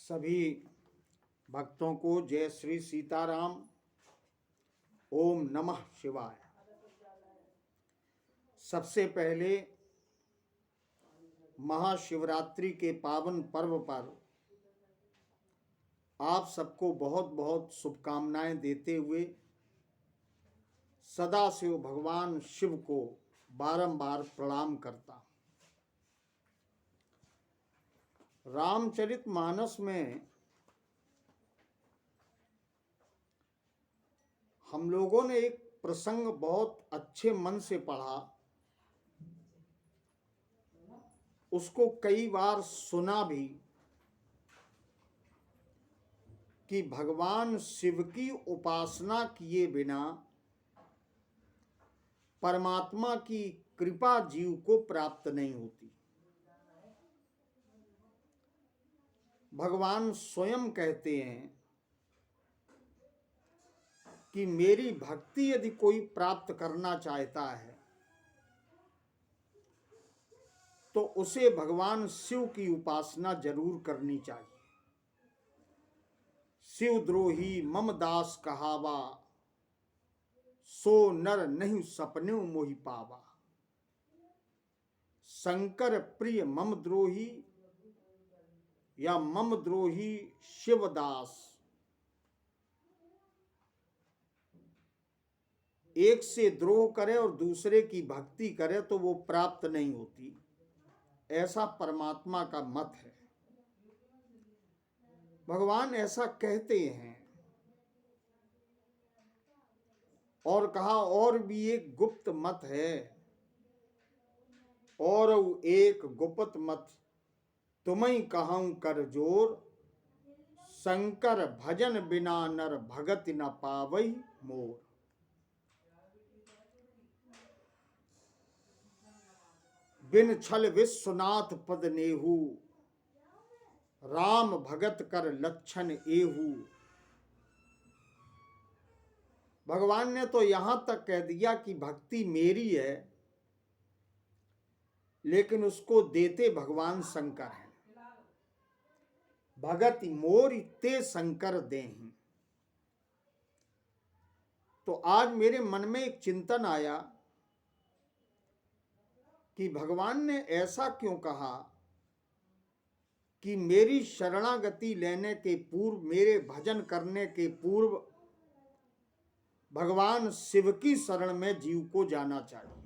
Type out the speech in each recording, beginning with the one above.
सभी भक्तों को जय श्री सीताराम। ओम नमः शिवाय। सबसे पहले महाशिवरात्रि के पावन पर्व पर आप सबको बहुत बहुत शुभकामनाएं देते हुए सदाशिव भगवान शिव को बारंबार प्रणाम करता। रामचरितमानस में हम लोगों ने एक प्रसंग बहुत अच्छे मन से पढ़ा, उसको कई बार सुना भी, कि भगवान शिव की उपासना किए बिना परमात्मा की कृपा जीव को प्राप्त नहीं होती। भगवान स्वयं कहते हैं कि मेरी भक्ति यदि कोई प्राप्त करना चाहता है तो उसे भगवान शिव की उपासना जरूर करनी चाहिए। शिव द्रोही मम दास कहावा, सो नर नहीं सपने मोहि पावा। शंकर प्रिय मम द्रोही या मम द्रोही शिवदास। एक से द्रोह करे और दूसरे की भक्ति करे तो वो प्राप्त नहीं होती, ऐसा परमात्मा का मत है। भगवान ऐसा कहते हैं। और कहा और भी एक गुप्त मत है, और एक गुप्त मत तुम्हें कहूं कर जोर। शंकर भजन बिना नर भगति न पावई मोर। बिन छल विश्वनाथ पद नेहू, राम भगत कर लक्षण एहू। भगवान ने तो यहां तक कह दिया कि भक्ति मेरी है, लेकिन उसको देते भगवान शंकर हैं। भगति मोर ते शंकर देहि। तो आज मेरे मन में एक चिंतन आया कि भगवान ने ऐसा क्यों कहा कि मेरी शरणागति लेने के पूर्व, मेरे भजन करने के पूर्व भगवान शिव की शरण में जीव को जाना चाहिए।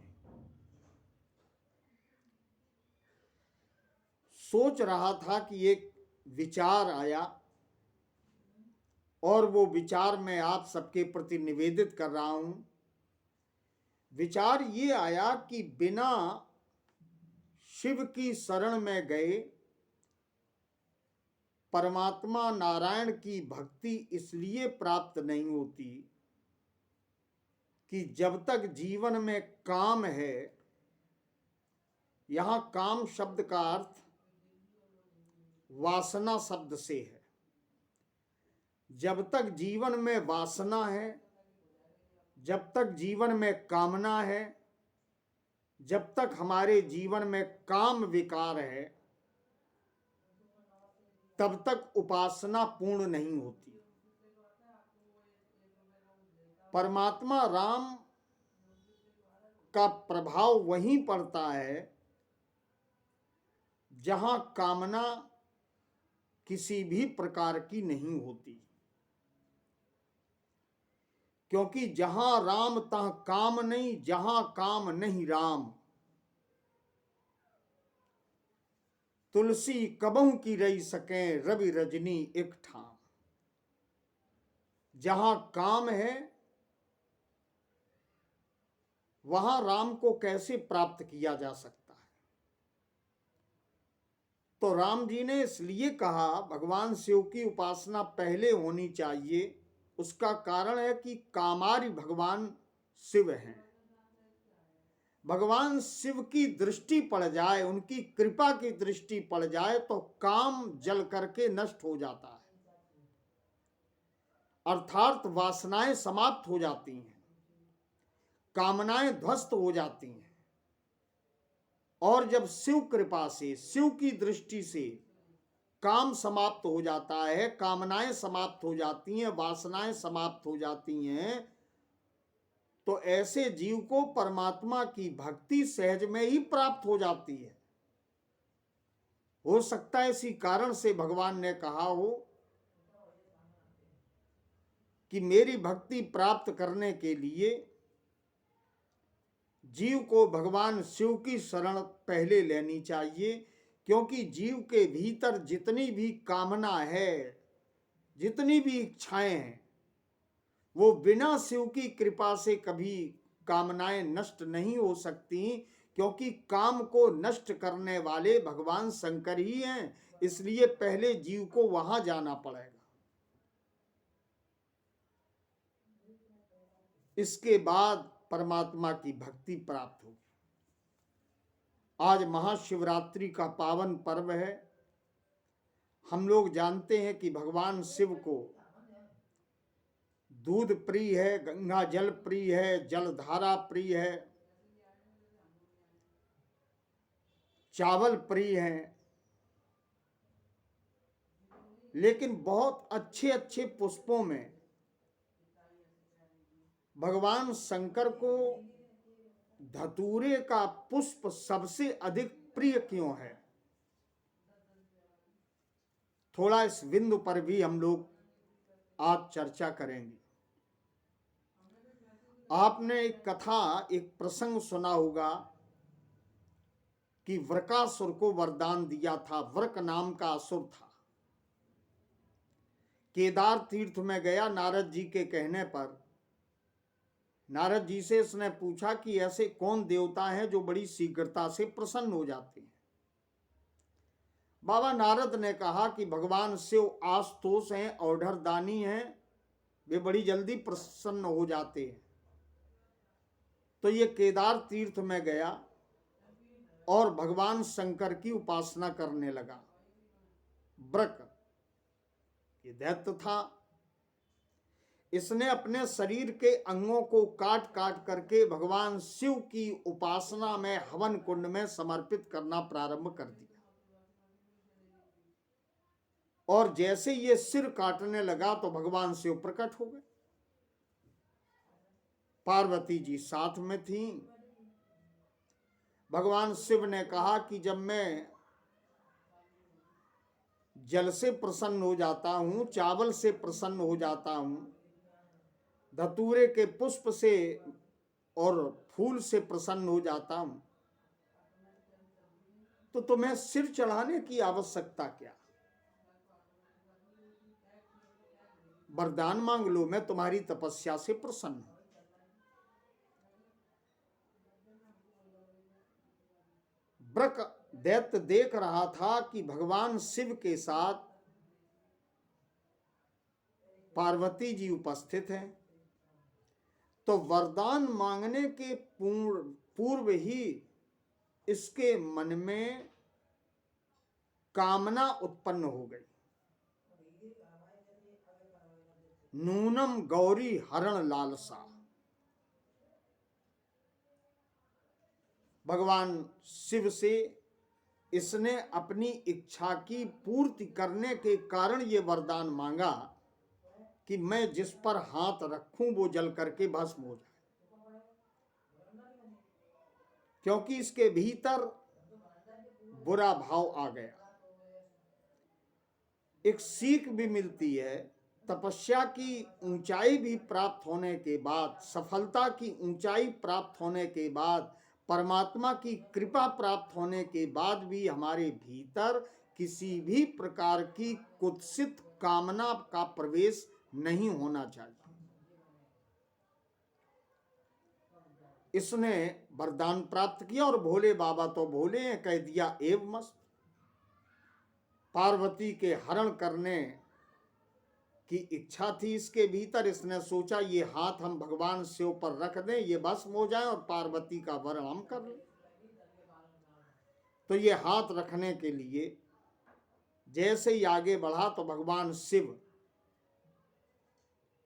सोच रहा था कि एक विचार आया और वो विचार मैं आप सबके प्रति निवेदित कर रहा हूं। विचार ये आया कि बिना शिव की शरण में गए परमात्मा नारायण की भक्ति इसलिए प्राप्त नहीं होती कि जब तक जीवन में काम है, यहां काम शब्द का अर्थ वासना शब्द से है। जब तक जीवन में वासना है, जब तक जीवन में कामना है, जब तक हमारे जीवन में काम विकार है, तब तक उपासना पूर्ण नहीं होती। परमात्मा राम का प्रभाव वहीं पड़ता है जहां कामना किसी भी प्रकार की नहीं होती, क्योंकि जहां राम तहां काम नहीं, जहां काम नहीं राम। तुलसी कबहू की रही सके रवि रजनी एक ठाम। जहां काम है वहां राम को कैसे प्राप्त किया जा सकता है। तो राम जी ने इसलिए कहा भगवान शिव की उपासना पहले होनी चाहिए। उसका कारण है कि कामारि भगवान शिव हैं। भगवान शिव की दृष्टि पड़ जाए, उनकी कृपा की दृष्टि पड़ जाए तो काम जल करके नष्ट हो जाता है, अर्थात वासनाएं समाप्त हो जाती हैं, कामनाएं ध्वस्त हो जाती हैं। और जब शिव कृपा से, शिव की दृष्टि से काम समाप्त हो जाता है, कामनाएं समाप्त हो जाती हैं, वासनाएं समाप्त हो जाती हैं, तो ऐसे जीव को परमात्मा की भक्ति सहज में ही प्राप्त हो जाती है। हो सकता है इसी कारण से भगवान ने कहा हो कि मेरी भक्ति प्राप्त करने के लिए जीव को भगवान शिव की शरण पहले लेनी चाहिए, क्योंकि जीव के भीतर जितनी भी कामना है, जितनी भी इच्छाएं हैं, वो बिना शिव की कृपा से कभी कामनाएं नष्ट नहीं हो सकती, क्योंकि काम को नष्ट करने वाले भगवान शंकर ही हैं। इसलिए पहले जीव को वहां जाना पड़ेगा, इसके बाद परमात्मा की भक्ति प्राप्त होगी। आज महाशिवरात्रि का पावन पर्व है। हम लोग जानते हैं कि भगवान शिव को दूध प्रिय है, गंगा जल प्रिय है, जलधारा प्रिय है, चावल प्रिय है, लेकिन बहुत अच्छे अच्छे पुष्पों में भगवान शंकर को धतूरे का पुष्प सबसे अधिक प्रिय क्यों है? थोड़ा इस बिंदु पर भी हम लोग आज चर्चा करेंगे। आपने एक कथा, एक प्रसंग सुना होगा कि वृकासुर को वरदान दिया था। वृक नाम का असुर था, केदार तीर्थ में गया नारद जी के कहने पर। नारद जी से इसने पूछा कि ऐसे कौन देवता हैं जो बड़ी शीघ्रता से प्रसन्न हो जाते हैं? बाबा नारद ने कहा कि भगवान शिव आशुतोष हैं, औढ़रदानी हैं, वे बड़ी जल्दी प्रसन्न हो जाते हैं। तो ये केदार तीर्थ में गया और भगवान शंकर की उपासना करने लगा। वृक ये दैत्य था, इसने अपने शरीर के अंगों को काट काट करके भगवान शिव की उपासना में हवन कुंड में समर्पित करना प्रारंभ कर दिया। और जैसे ये सिर काटने लगा तो भगवान शिव प्रकट हो गए। पार्वती जी साथ में थी। भगवान शिव ने कहा कि जब मैं जल से प्रसन्न हो जाता हूं, चावल से प्रसन्न हो जाता हूं, धतूरे के पुष्प से और फूल से प्रसन्न हो जाता हूं, तो तुम्हें सिर चढ़ाने की आवश्यकता क्या? वरदान मांग लो, मैं तुम्हारी तपस्या से प्रसन्न हूं। वृक दैत्य देख रहा था कि भगवान शिव के साथ पार्वती जी उपस्थित हैं, तो वरदान मांगने के पूर्व ही इसके मन में कामना उत्पन्न हो गई। नूनम गौरी हरण लालसा। भगवान शिव से इसने अपनी इच्छा की पूर्ति करने के कारण ये वरदान मांगा कि मैं जिस पर हाथ रखूं वो जल करके भस्म हो जाए, क्योंकि इसके भीतर बुरा भाव आ गया। एक सीख भी मिलती है, तपस्या की ऊंचाई भी प्राप्त होने के बाद, सफलता की ऊंचाई प्राप्त होने के बाद, परमात्मा की कृपा प्राप्त होने के बाद भी हमारे भीतर किसी भी प्रकार की कुत्सित कामना का प्रवेश नहीं होना चाहिए। इसने वरदान प्राप्त किया और भोले बाबा तो भोले हैं, कह दिया एव मस्त। पार्वती के हरण करने की इच्छा थी इसके भीतर। इसने सोचा ये हाथ हम भगवान शिव पर रख दें, ये भस्म हो जाए और पार्वती का वरण हम कर लें। तो ये हाथ रखने के लिए जैसे ही आगे बढ़ा तो भगवान शिव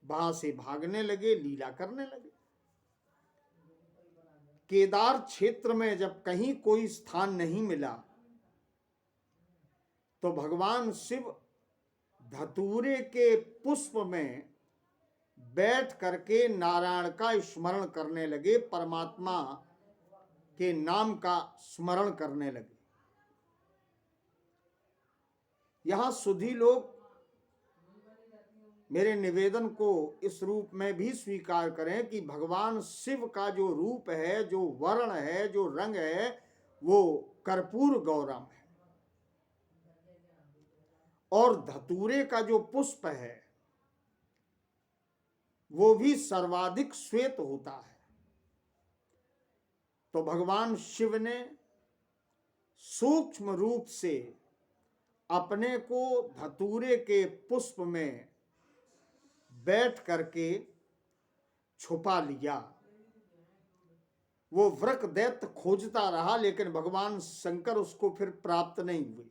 वहां से भागने लगे, लीला करने लगे। केदार क्षेत्र में जब कहीं कोई स्थान नहीं मिला तो भगवान शिव धतूरे के पुष्प में बैठ करके नारायण का स्मरण करने लगे, परमात्मा के नाम का स्मरण करने लगे। यहां सुधी लोग मेरे निवेदन को इस रूप में भी स्वीकार करें कि भगवान शिव का जो रूप है, जो वर्ण है, जो रंग है, वो कर्पूर गौरम है, और धतूरे का जो पुष्प है वो भी सर्वाधिक श्वेत होता है। तो भगवान शिव ने सूक्ष्म रूप से अपने को धतूरे के पुष्प में बैठ करके छुपा लिया। वो वृक दैत्य खोजता रहा, लेकिन भगवान शंकर उसको फिर प्राप्त नहीं हुए।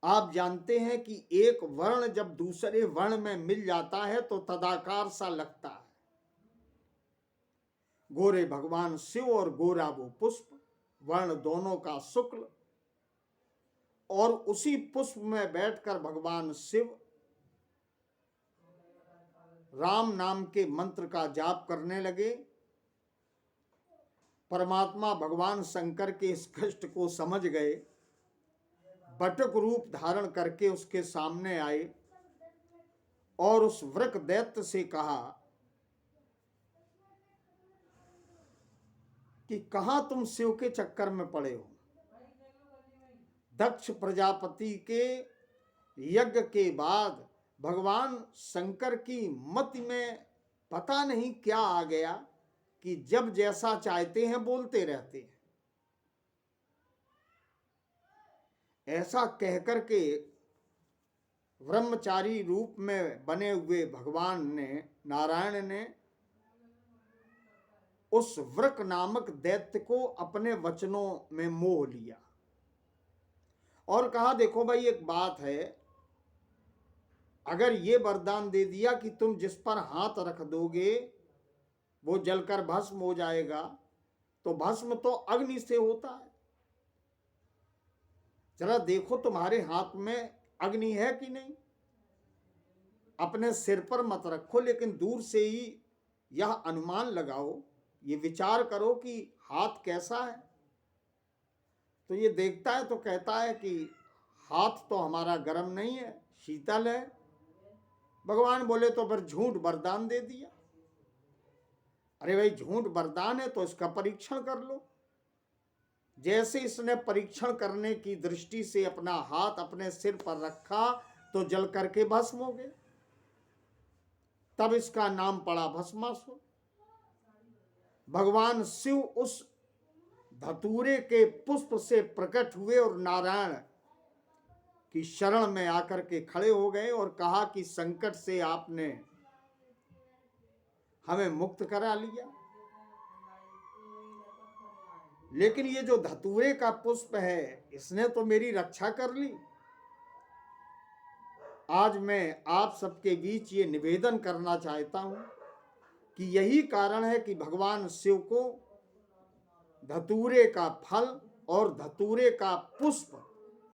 आप जानते हैं कि एक वर्ण जब दूसरे वर्ण में मिल जाता है तो तदाकार सा लगता है। गोरे भगवान शिव और गोरा वो पुष्प, वर्ण दोनों का शुक्ल, और उसी पुष्प में बैठकर भगवान शिव राम नाम के मंत्र का जाप करने लगे। परमात्मा भगवान शंकर के इस कष्ट को समझ गए, बटक रूप धारण करके उसके सामने आए और उस वृक दैत्य से कहा कि कहां तुम शिव के चक्कर में पड़े हो। दक्ष प्रजापति के यज्ञ के बाद भगवान शंकर की मति में पता नहीं क्या आ गया कि जब जैसा चाहते हैं बोलते रहते हैं। ऐसा कहकर के ब्रह्मचारी रूप में बने हुए भगवान ने, नारायण ने, उस वृक नामक दैत्य को अपने वचनों में मोह लिया और कहा, देखो भाई एक बात है, अगर ये वरदान दे दिया कि तुम जिस पर हाथ रख दोगे वो जलकर भस्म हो जाएगा, तो भस्म तो अग्नि से होता है, जरा देखो तुम्हारे हाथ में अग्नि है कि नहीं। अपने सिर पर मत रखो, लेकिन दूर से ही यह अनुमान लगाओ, ये विचार करो कि हाथ कैसा है। तो ये देखता है तो कहता है कि हाथ तो हमारा गर्म नहीं है, शीतल है। भगवान बोले तो फिर झूठ वरदान दे दिया। अरे भाई झूठ वरदान है तो इसका परीक्षण कर लो। जैसे इसने परीक्षण करने की दृष्टि से अपना हाथ अपने सिर पर रखा तो जल करके भस्म हो गए। तब इसका नाम पड़ा भस्मासुर। भगवान शिव उस धतूरे के पुष्प से प्रकट हुए और नारायण की शरण में आकर के खड़े हो गए और कहा कि संकट से आपने हमें मुक्त करा लिया, लेकिन ये जो धतूरे का पुष्प है इसने तो मेरी रक्षा कर ली। आज मैं आप सबके बीच ये निवेदन करना चाहता हूं कि यही कारण है कि भगवान शिव को धतूरे का फल और धतूरे का पुष्प